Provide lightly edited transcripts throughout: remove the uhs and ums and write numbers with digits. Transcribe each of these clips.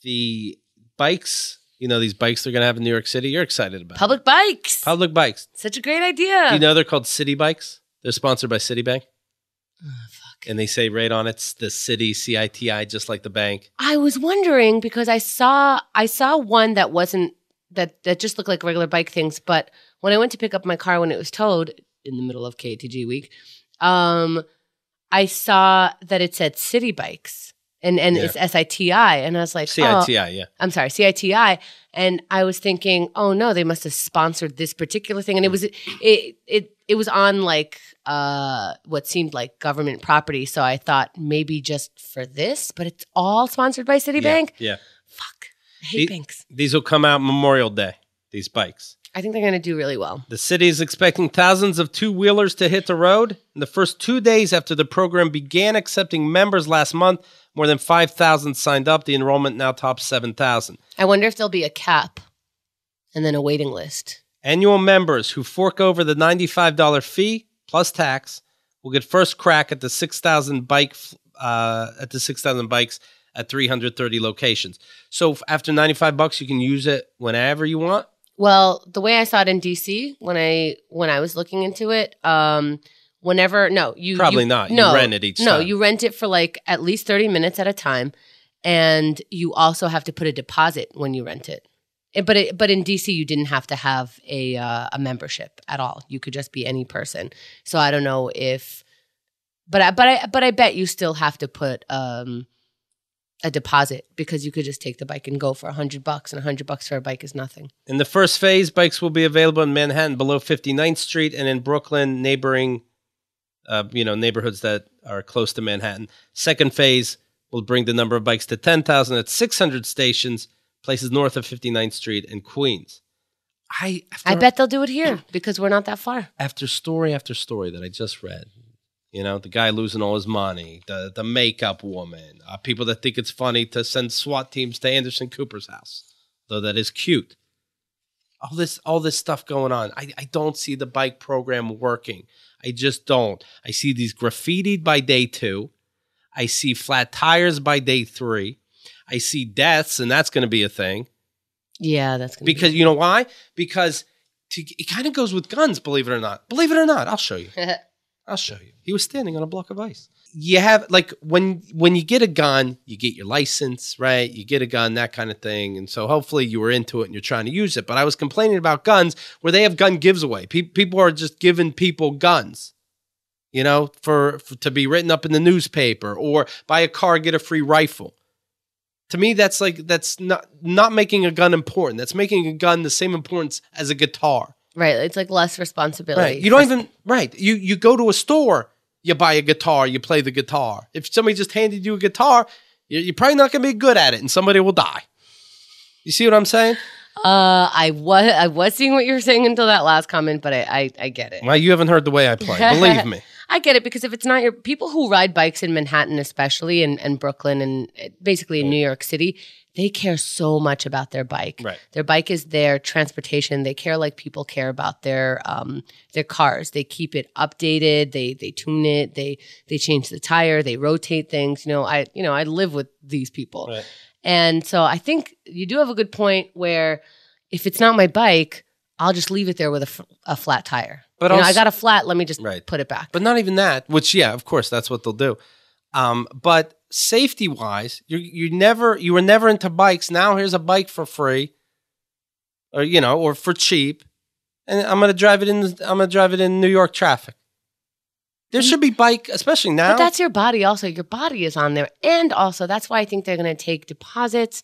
the bikes, these bikes they're going to have in New York City, you're excited about. Public bikes. Public bikes. Such a great idea. Do you know they're called City Bikes? They're sponsored by Citibank. Oh, fuck. And they say right on it's the city, CITI, just like the bank. I was wondering because I saw one that wasn't, that just looked like regular bike things. But when I went to pick up my car when it was towed in the middle of KTG week, I saw that it said City Bikes. And it's SITI. And I was like, CITI, yeah. I'm sorry, CITI. And I was thinking, oh no, they must have sponsored this particular thing. And it was on like what seemed like government property. So I thought maybe just for this, but it's all sponsored by Citibank. Yeah. Fuck. I hate banks. These will come out Memorial Day, these bikes. I think they're going to do really well. The city is expecting thousands of two-wheelers to hit the road. In the first 2 days after the program began accepting members last month, more than 5,000 signed up. The enrollment now tops 7,000. I wonder if there'll be a cap and then a waiting list. Annual members who fork over the $95 fee plus tax will get first crack at the 6,000 bikes at 330 locations. So after $95, you can use it whenever you want. Well, the way I saw it in DC when I was looking into it, you rent it each time. No, you rent it for like at least 30 minutes at a time, and you also have to put a deposit when you rent it. But in DC you didn't have to have a membership at all. You could just be any person. So I don't know if, but I bet you still have to put a deposit because you could just take the bike and go for $100, and $100 for a bike is nothing. In the first phase, bikes will be available in Manhattan below 59th Street and in Brooklyn, neighboring, neighborhoods that are close to Manhattan. Second phase will bring the number of bikes to 10,000 at 600 stations, places north of 59th Street and Queens. I bet they'll do it here because we're not that far. After story that I just read, the guy losing all his money, the makeup woman, people that think it's funny to send SWAT teams to Anderson Cooper's house, though that is cute. All this stuff going on. I don't see the bike program working. I just don't. I see these graffitied by day 2. I see flat tires by day 3. I see deaths, and that's going to be a thing. Yeah, that's going to be. Because you know why? Because it kind of goes with guns, believe it or not. Believe it or not, I'll show you. I'll show you. He was standing on a block of ice. You have, like, when you get a gun, you get your license, right? You get a gun, that kind of thing. And so hopefully you were into it and you're trying to use it. But I was complaining about guns where they have gun gives away. People are just giving people guns, for to be written up in the newspaper, or buy a car, get a free rifle. To me, that's not making a gun important. That's making a gun the same importance as a guitar. Right. It's like less responsibility. Right. You don't even, right. You go to a store, you buy a guitar, you play the guitar. If somebody just handed you a guitar, you're probably not going to be good at it and somebody will die. You see what I'm saying? I was seeing what you were saying until that last comment, but I get it. Well, you haven't heard the way I play. Believe me. I get it because if it's not your people who ride bikes in Manhattan, especially and Brooklyn and basically in New York City, they care so much about their bike. Right. Their bike is their transportation. They care like people care about their cars. They keep it updated. They tune it. They change the tire. They rotate things. I live with these people. Right. And so I think you do have a good point where if it's not my bike, I'll just leave it there with a flat tire. But I got a flat. Let me just put it back. But not even that, which, yeah, of course, that's what they'll do. But safety-wise, you were never into bikes. Now here's a bike for free, or for cheap, and I'm gonna drive it in New York traffic. There should be bike, especially now. But that's your body. Also, your body is on there, and also that's why I think they're gonna take deposits,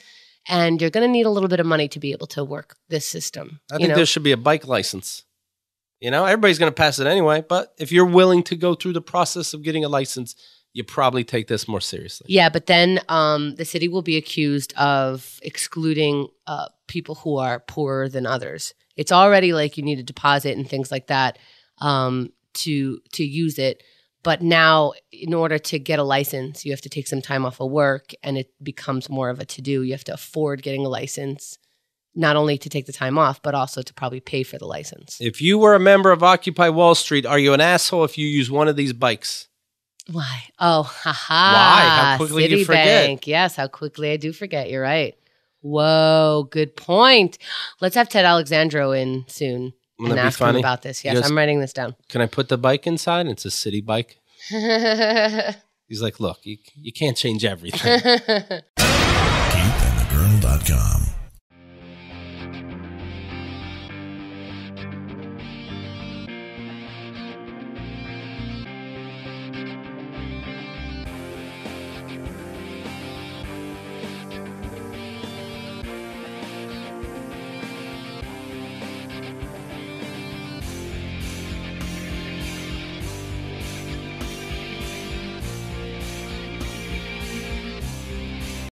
and you're gonna need a little bit of money to be able to work this system. I think there should be a bike license. Everybody's gonna pass it anyway. But if you're willing to go through the process of getting a license, you probably take this more seriously. Yeah, but then the city will be accused of excluding people who are poorer than others. It's already like you need a deposit and things like that to use it. But now, in order to get a license, you have to take some time off of work, and it becomes more of a to-do. You have to afford getting a license, not only to take the time off, but also to probably pay for the license. If you were a member of Occupy Wall Street, are you an asshole if you use one of these bikes? Why? Oh, haha. Why? How quickly you forget. Citibank. Yes, how quickly I do forget. You're right. Whoa, good point. Let's have Ted Alexandro in soon Wouldn't and that be ask him funny? about this. He Yes, goes, I'm writing this down. Can I put the bike inside? It's a city bike. He's like, look, you can't change everything. KeithAndTheGirl.com